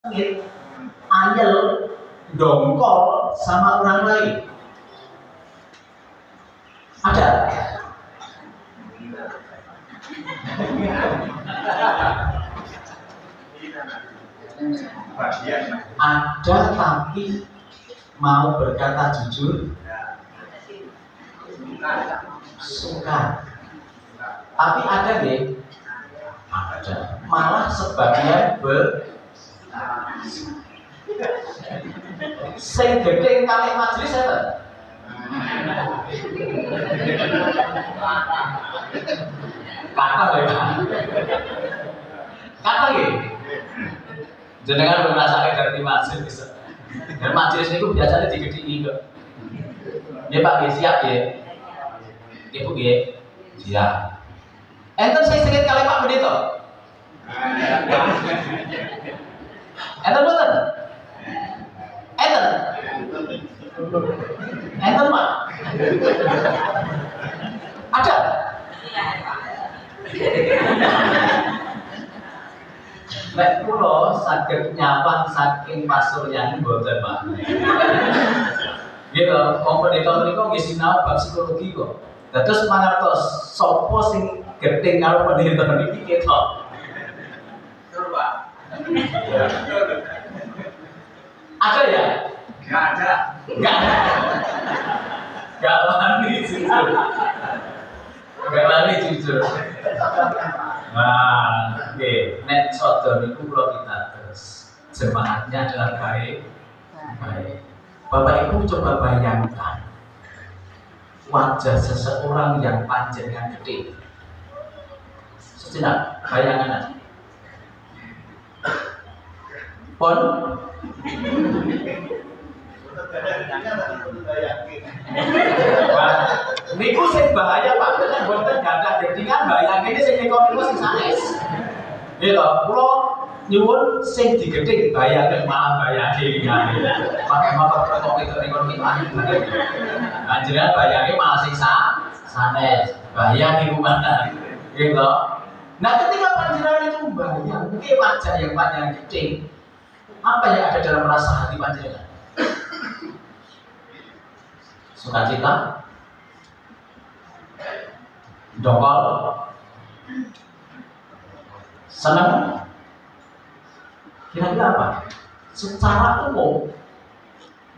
Angel dongkol sama orang lain. Ada? Ada tapi mau berkata jujur, suka. Tapi ada deh, ada. Malah sebagian sing gedhe kalih majelis enten. Kata lho ya. Kata nggih. Jenengan merasakan dari majelis bisa. Dan majelis niku biasanya digedhi kok. Nggih Pak, nggih siap nggih. Nggih Bu nggih. Siap. Enten sing sedikit kalih Pak Pendeta. Enten boten? Enten? Enten Pak? Ada? Nek kula saged nyapa saking pasuryan mboten Pak. Gitu, wong pendeta menika nggih sinau bab psikologi kok. Dados mangertos sapa sing gedhe karo pendeta niki ketok. Betul Pak. Ada ya? Enggak ada. Enggak ada. Enggak wani jujur. Enggak wani jujur. Nah, oke. Nek sodo niku kula pitados. Semangatnya adalah baik. Baik. Bapak Ibu coba bayangkan wajah seseorang yang panjangnya gede. Sejenak, bayangan aja. Pon. Niku sing bahaya Pak, nek mboten gadah gedhingan bayangane sing niku sing sanes. Nggih to, kula nyuwun sing digedhing bayangane malah bayangane ngene. Pakai motor kok itu niku anjenengan bayangane malah sing sanes. Bahaya niku mana. Nggih to. Nah, ketika panjenengan itu bayang, mungkin wajah yang panjang gede, apa yang ada dalam rasa hati panjenengan? Sukacita, dongkol, senang, kira-kira apa? Secara umum,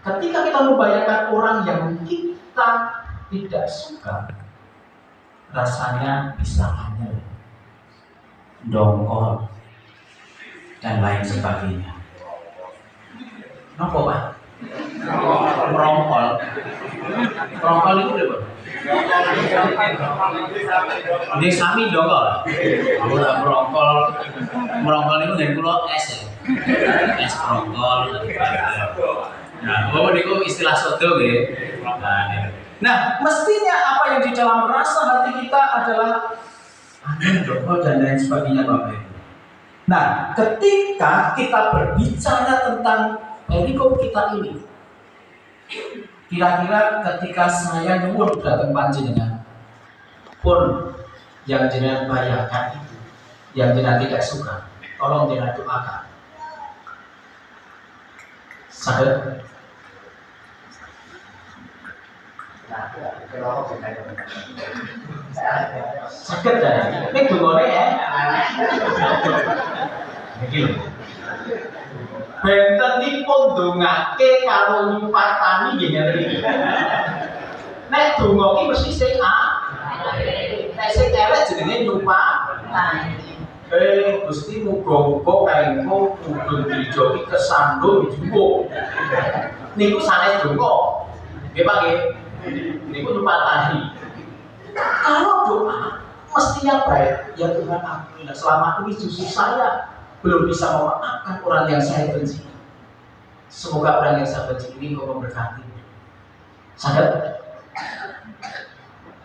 ketika kita membayangkan orang yang kita tidak suka, rasanya bisa hanya dongkol dan lain sebagainya. Kenapa Pak? Merongkol. Merongkol itu berapa? Ini sami dongkol. Merongkol. Merongkol itu dari pulau es ya. Es merongkol. Nah, itu istilah soto gitu. Nah, mestinya apa yang di dalam rasa hati kita adalah angin, dongkol dan lain sebagainya Bapak Ibu. Nah, ketika kita berbicara tentang perikop kita ini, kira-kira ketika saya nyuwun datang panjenengan pun yang jenengan bayangkan itu, yang jenengan tidak suka, tolong jenengan doakan. Sadar? Sakit ya? Ini gimana ya? Begini. Benten nipun ndongake karo nyupatani nggih ngene iki. Nek donga iki mesti sing nek sing elek jenenge nyupatani. Gusti muga-muga kaengku mudhun gereja iki kesandung njupuk. Niku sanes donga. Nggih Pak nggih. Niku nyupatani. Kalau doa mestinya baik. Ya Tuhan ampunilah, selama ini justru saya belum bisa memaafkan orang yang saya benci. Semoga orang yang saya benci ini Kau memberkati. Sadar?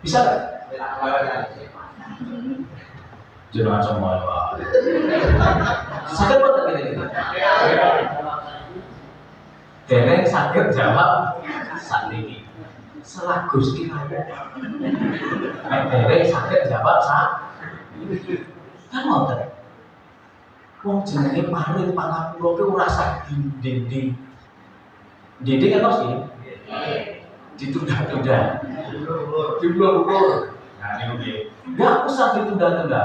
Bisa gak? Jangan semua Pak. Sadar betul gitu. Dereng sakit jawab saat ini. Selah Gusti Raya. Dereng sakit jawab saat. Kan ngoten. Wong jenenge parit pangapura ki ora sak dinding. Dinding kan sih? Ditunda-tunda. Diulur-ulur. Nah, ini oke. Enggak usah ditunda-tunda.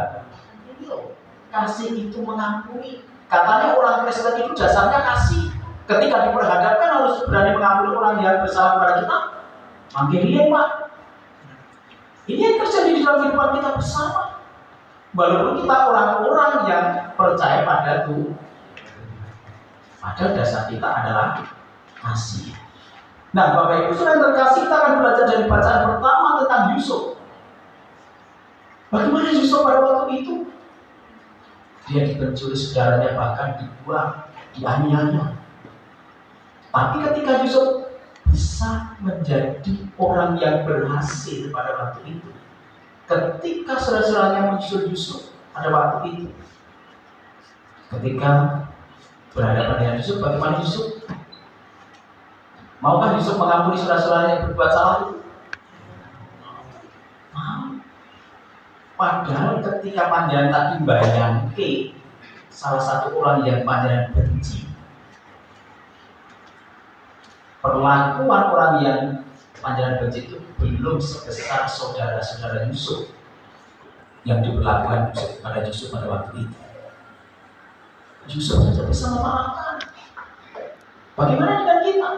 Kasih itu mengampuni. Katanya orang Kristen itu dasarnya kasih. Ketika diperhadapkan harus berani mengampuni orang yang bersalah pada kita. Makin dia Pak. Ini yang terjadi di dalam kehidupan kita bersama. Walaupun kita orang-orang yang percaya pada Tuhan, padahal dasar kita adalah kasih. Nah, Bapak Ibu sudah terkasih, kita akan belajar dari bacaan pertama tentang Yusuf. Bagaimana Yusuf pada waktu itu? Dia dipencuri saudaranya, bahkan dibuang, dianiaya. Tapi ketika Yusuf bisa menjadi orang yang berhasil pada waktu itu, ketika saudara-saudaranya menyusul Yusuf pada waktu itu, ketika berhadapan dengan Yusuf, bagaimana Yusuf? Maukah Yusuf mengampuni saudara-saudaranya yang berbuat salah itu? Mau. Padahal ketika panjangan tadi bayangke salah satu orang yang panjangan benci, perlakuan orang yang panjangan benci itu belum sebesar saudara-saudara Yusuf yang diperlakukan pada Yusuf pada waktu itu. Yusuf saja bisa memaafkan. Bagaimana dengan kita?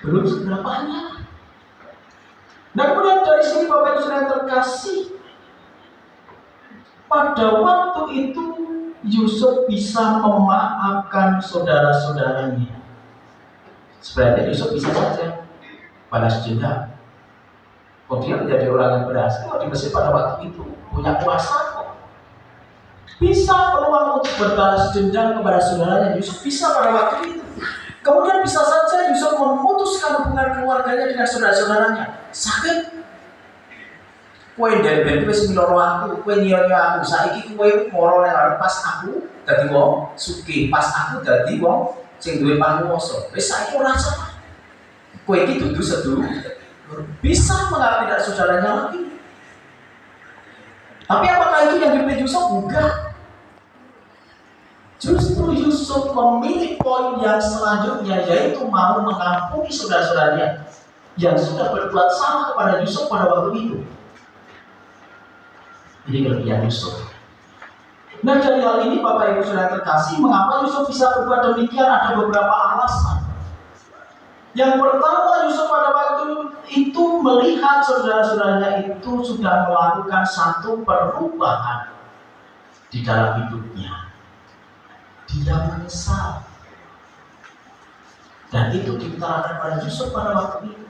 Belum seberapanya. Nah, kemudian dari sini Bapak Ibu Saudara terkasih, pada waktu itu Yusuf bisa memaafkan saudara-saudaranya. Sebenarnya Yusuf bisa saja balas dendam. Dia menjadi orang yang berhasil di Mesir pada waktu itu, punya kuasa kok. Bisa peluang untuk berbalas dendam kepada saudaranya. Yusuf bisa pada waktu itu. Kemudian bisa saja Yusuf memutuskan hubungan keluarganya dengan saudara-saudaranya. Sakit. Kue dari ben wis miloro aku, kue nyonya aku. Saiki kue moro nang pas aku dadi wong sugih, pas aku dadi wong sing duwe panguwasa. Wis saiki ora salah. Kowe iki dudu sedulur. Bisa mengampuni dari saudaranya lagi. Tapi apakah itu yang dipilih Yusuf? Enggak. Justru Yusuf memilih poin yang selanjutnya, yaitu mau mengampuni saudara-saudaranya yang sudah berbuat salah kepada Yusuf pada waktu itu. Ini kelebihan Yusuf. Nah, dari hal ini Bapak Ibu Saudara terkasih, mengapa Yusuf bisa berbuat demikian? Ada beberapa alasan. Yang pertama, Yusuf pada waktu itu melihat saudara-saudaranya itu sudah melakukan satu perubahan di dalam hidupnya. Dia menyesal. Dan itu diutarakan pada Yusuf pada waktu itu.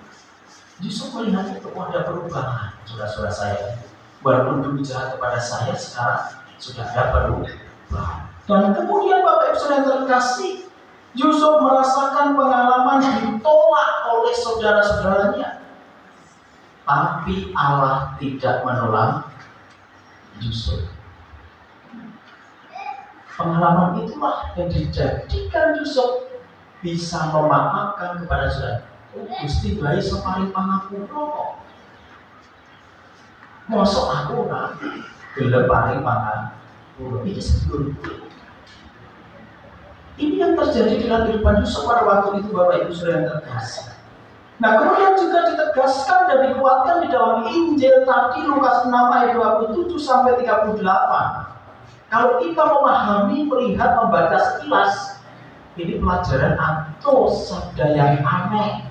Yusuf melihat itu ada perubahan, saudara-saudara saya. Walaupun dulu jahat kepada saya, sekarang sudah ada perubahan. Dan kemudian Bapak Ibu Saudara terkasih, Yusuf merasakan pengalaman ditolak oleh saudara-saudaranya. Tapi Allah tidak menolak Yusuf. Pengalaman itulah yang dijadikan Yusuf bisa memaafkan kepada saudara. Gusti bayi separing pangapura. Mosok aku ora gelem paring pangapura. Iki sebelum. Ini yang terjadi dalam kehidupan Yusuf pada waktu itu, Bapak Ibu Saudara yang terkasih. Nah, kemudian juga ditegaskan dan dikuatkan di dalam Injil tadi Lukas 6 ayat 27 sampai 38. Kalau kita memahami, melihat, membaca sekilas, ini pelajaran atau sabda yang aneh.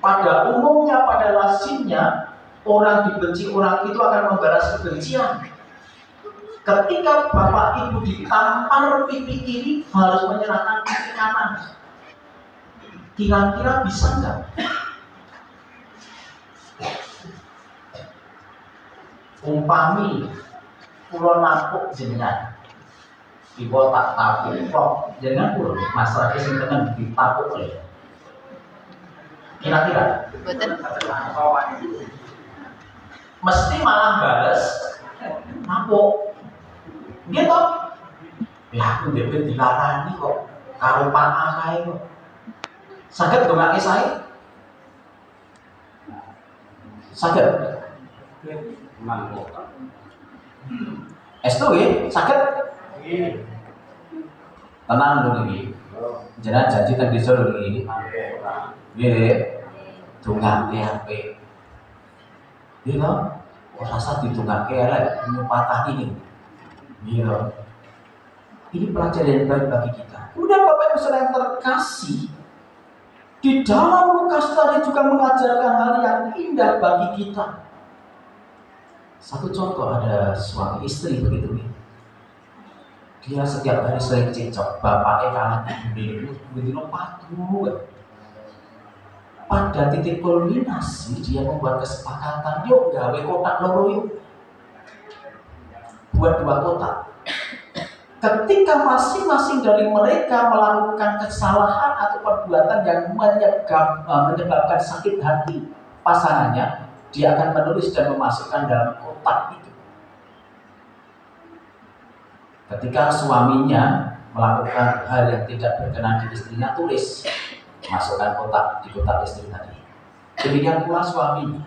Pada umumnya, pada lazimnya, orang dibenci orang itu akan membalas kebencian. Ketika bapak ibu ditampar pipi kiri, harus menyerahkan pipi kanan. Kira-kira bisa nggak? Umpami pulau napuk jenengan, ibu tak tapuk kok jenengan pulau masalah sing tenan ditapuk oleh. Kira-kira? Betul. Mesti malah balas napuk. Dia kok, ya aku debet dilarani kok, karo Pak Akai kok. Saged dongake saya? Saged? Estu nggih, saged. Tenang lho niki. Jenengan janji teng desa lho niki. Nggih. Dongake apik. Nggih to? Ora usah didongake elek, nyupatah ini. Nggih. Ini pelajaran yang baik bagi kita. Kemudian Bapak Ibu saudara yang terkasih, di dalam Lukas tadi juga mengajarkan hal yang indah bagi kita. Satu contoh, ada suami istri begitu nih. Dia setiap hari sering cecok, bapaknya kalah tinggi, begitu patuh. Pada titik kulminasi dia membuat kesepakatan, yuk gawe kotak loro yuk. Buat 2 kotak. Ketika masing-masing dari mereka melakukan kesalahan atau perbuatan yang menyebabkan sakit hati pasangannya, dia akan menulis dan memasukkan dalam kotak itu. Ketika suaminya melakukan hal yang tidak berkenan di istrinya, tulis, masukkan kotak di kotak istri tadi. Demikian pula suaminya.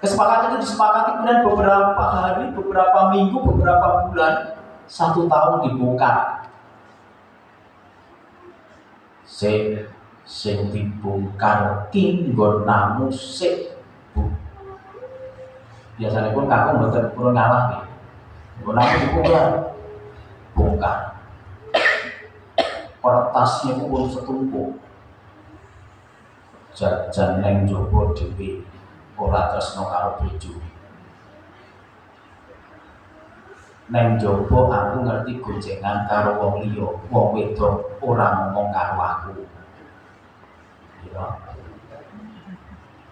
Kesepakatan itu disepakati, kemudian beberapa hari, beberapa minggu, beberapa bulan, 1 tahun dibongkar. Sing dibongkar tinggon namu sik. Biasanya pun kakak mboten purun ngalah nih. Nggon namu dibongkar. Kertasnya pun setumpuk. Jajan neng jowo dhewe ora tresno karo bojo. Neng jowo aku ngerti goncengan karo wong liya, wong wedok ora ngomong karo aku. Ya.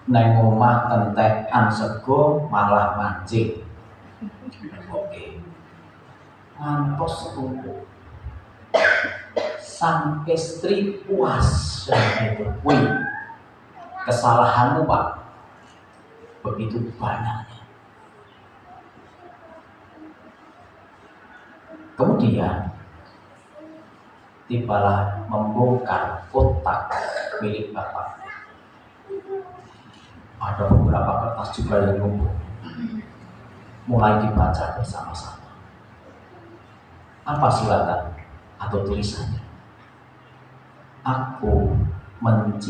Neng omah entekan sego malah mancing. Oke. Ngantos setumpuk. Sang istri puas dan itu, wih, kesalahanmu Pak begitu banyaknya. Kemudian tibalah membongkar kotak milik Bapak. Ada beberapa kertas juga yang numpuk. Mulai dibaca bersama-sama. Apa suratan atau tulisannya? Aku mencintai